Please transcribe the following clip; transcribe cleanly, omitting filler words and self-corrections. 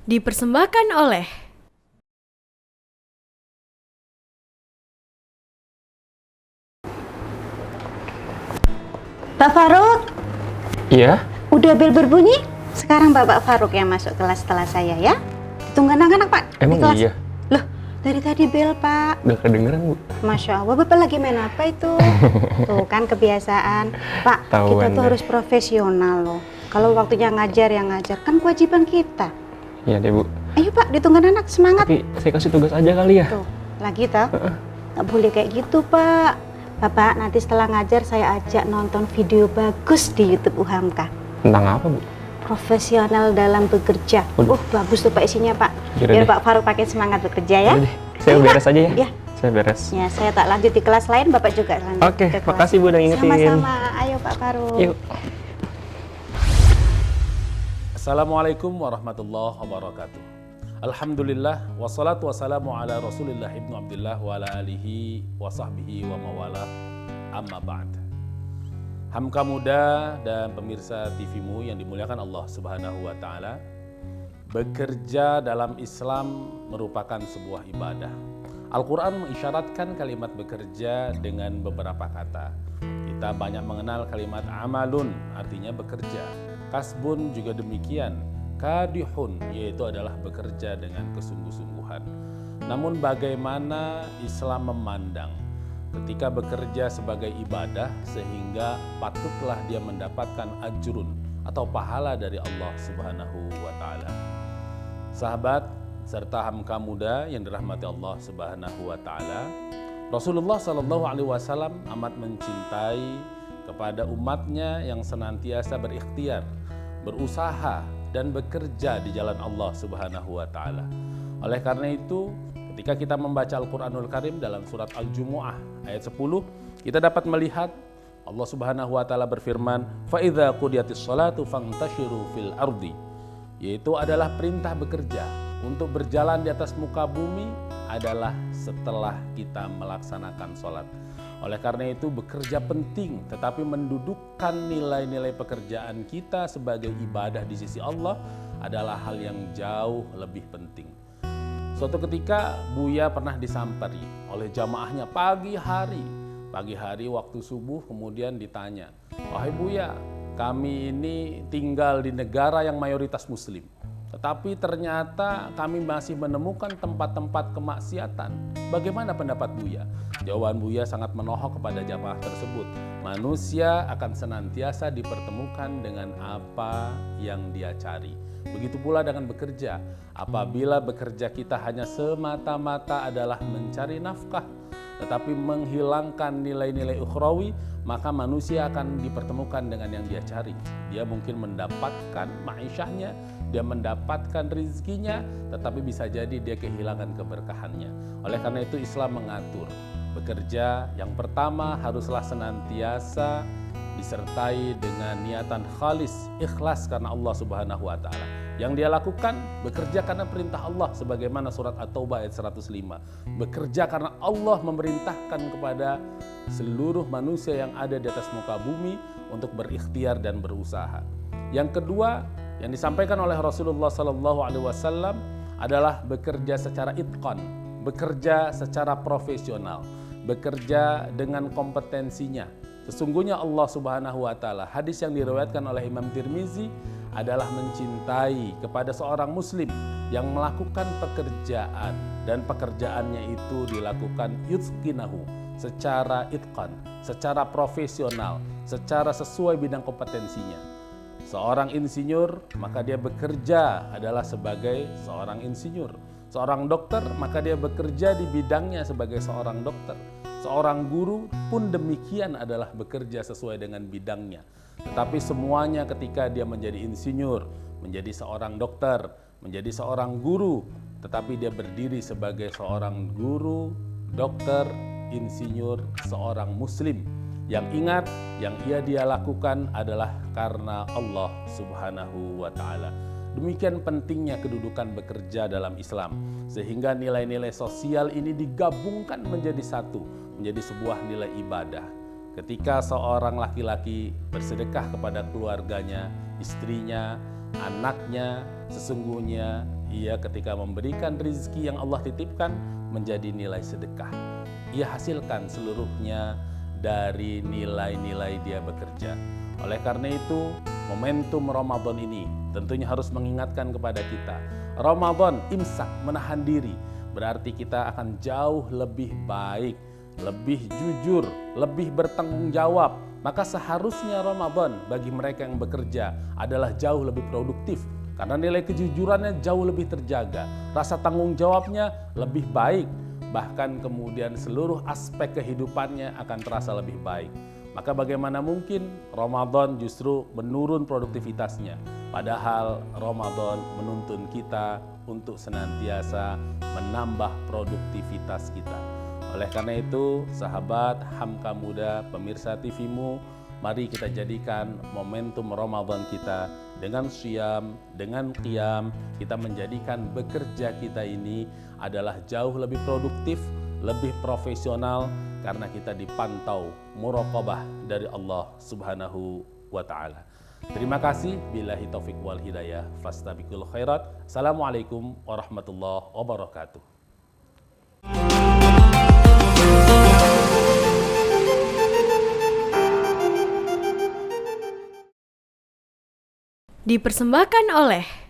Dipersembahkan oleh Pak Faruk, Iya? udah bel berbunyi. Sekarang Bapak Faruk yang masuk kelas setelah saya ya. Tunggu anak-anak Pak. Emang di kelas. iya? Loh, dari tadi bel Pak. Udah kedengeran, Bu? Masya Allah, Bapak lagi main apa itu? Tuh kan kebiasaan. Pak, kita Tahuan tuh deh. harus profesional loh. Kalau waktunya ngajar, yang ngajar. Kan kewajiban kita. Iya deh, Bu. Ayo Pak, ditunggu anak, semangat. Tapi saya kasih tugas aja kali ya? Tuh, lagi toh. Nggak boleh kayak gitu Pak. Bapak nanti setelah ngajar saya ajak nonton video bagus di YouTube UHAMKA. Tentang apa, Bu? Profesional dalam bekerja. Waduh. Bagus tuh Pak isinya Pak. Yaudah Biar deh. Pak Faruk pakai semangat bekerja ya. Udah deh, saya Ayo, beres Pak. aja ya? Ya. Saya beres. Ya, saya tak lanjut di kelas lain, Bapak juga lanjut Oke, ke kelas. makasih, Bu, udah ngingetin. Sama-sama. Ayo Pak Faruk. Yuk. Assalamualaikum warahmatullahi wabarakatuh. Alhamdulillah wassalatu wassalamu ala Rasulillah ibnu Abdillah wa ala alihi wa sahbihi wa mawala amma ba'd. Hamka muda dan pemirsa TV-mu yang dimuliakan Allah Subhanahu wa taala. Bekerja dalam Islam merupakan sebuah ibadah. Al-Qur'an mengisyaratkan kalimat bekerja dengan beberapa kata. Kita banyak mengenal kalimat amalun, artinya bekerja. Kasbun juga demikian. Kadihun, yaitu adalah bekerja dengan kesungguh-sungguhan. Namun bagaimana Islam memandang ketika bekerja sebagai ibadah sehingga patutlah dia mendapatkan ajrun atau pahala dari Allah Subhanahu wa taala. Sahabat serta hamka muda yang dirahmati Allah Subhanahu wa taala, Rasulullah Shallallahu alaihi wasallam amat mencintai kepada umatnya yang senantiasa berikhtiar, berusaha dan bekerja di jalan Allah Subhanahu wa taala. Oleh karena itu, ketika kita membaca Al-Qur'anul Karim dalam surat Al-Jumu'ah ayat 10, kita dapat melihat Allah Subhanahu wa taala berfirman, "Fa idza qudiyatis shalatu fantashiru fil ardi." Yaitu adalah perintah bekerja untuk berjalan di atas muka bumi adalah setelah kita melaksanakan sholat. Oleh karena itu bekerja penting, tetapi mendudukkan nilai-nilai pekerjaan kita sebagai ibadah di sisi Allah adalah hal yang jauh lebih penting. Suatu ketika Buya pernah disampari oleh jamaahnya pagi hari waktu subuh, kemudian ditanya, "Wahai Buya, kami ini tinggal di negara yang mayoritas muslim. Tetapi ternyata kami masih menemukan tempat-tempat kemaksiatan. Bagaimana pendapat Buya?" Jawaban Buya sangat menohok kepada jamaah tersebut. Manusia akan senantiasa dipertemukan dengan apa yang dia cari. Begitu pula dengan bekerja. Apabila bekerja kita hanya semata-mata adalah mencari nafkah, tetapi menghilangkan nilai-nilai ukhrawi, maka manusia akan dipertemukan dengan yang dia cari. Dia mungkin mendapatkan ma'isyahnya, dia mendapatkan rizkinya, tetapi bisa jadi dia kehilangan keberkahannya. Oleh karena itu Islam mengatur bekerja yang pertama haruslah senantiasa disertai dengan niatan khalis, ikhlas karena Allah Subhanahu wa taala. Yang dia lakukan bekerja karena perintah Allah sebagaimana surat At-Taubah ayat 105. Bekerja karena Allah memerintahkan kepada seluruh manusia yang ada di atas muka bumi untuk berikhtiar dan berusaha. Yang kedua yang disampaikan oleh Rasulullah sallallahu alaihi wasallam adalah bekerja secara itqan, bekerja secara profesional, bekerja dengan kompetensinya. Sesungguhnya Allah Subhanahu wa taala, hadis yang diriwayatkan oleh Imam Tirmizi, adalah mencintai kepada seorang muslim yang melakukan pekerjaan dan pekerjaannya itu dilakukan yutqinahu, secara itqan, secara profesional, secara sesuai bidang kompetensinya. Seorang insinyur, maka dia bekerja adalah sebagai seorang insinyur. Seorang dokter, maka dia bekerja di bidangnya sebagai seorang dokter. Seorang guru pun demikian adalah bekerja sesuai dengan bidangnya. Tetapi semuanya ketika dia menjadi insinyur, menjadi seorang dokter, menjadi seorang guru, tetapi dia berdiri sebagai seorang guru, dokter, insinyur, seorang muslim. Yang ingat, yang dia lakukan adalah karena Allah Subhanahu wa ta'ala. Demikian pentingnya kedudukan bekerja dalam Islam, sehingga nilai-nilai sosial ini digabungkan menjadi satu, menjadi sebuah nilai ibadah. Ketika seorang laki-laki bersedekah kepada keluarganya, istrinya, anaknya, sesungguhnya ia ketika memberikan rezeki yang Allah titipkan menjadi nilai sedekah. Ia hasilkan seluruhnya dari nilai-nilai dia bekerja. Oleh karena itu, momentum Ramadan ini tentunya harus mengingatkan kepada kita. Ramadan, imsak, menahan diri, berarti kita akan jauh lebih baik, lebih jujur, lebih bertanggung jawab. Maka seharusnya Ramadan bagi mereka yang bekerja adalah jauh lebih produktif. Karena nilai kejujurannya jauh lebih terjaga. Rasa tanggung jawabnya lebih baik. Bahkan kemudian seluruh aspek kehidupannya akan terasa lebih baik. Maka bagaimana mungkin Ramadan justru menurun produktivitasnya? Padahal Ramadan menuntun kita untuk senantiasa menambah produktivitas kita. Oleh karena itu, sahabat Hamka Muda, pemirsa TV-mu, mari kita jadikan momentum Ramadan kita dengan syam, dengan qiyam, kita menjadikan bekerja kita ini adalah jauh lebih produktif, lebih profesional, karena kita dipantau muraqabah dari Allah Subhanahu wa Ta'ala. Terima kasih. Billahi taufik wal hidayah. Fastabiqul khairat. Assalamualaikum warahmatullahi wabarakatuh. Dipersembahkan oleh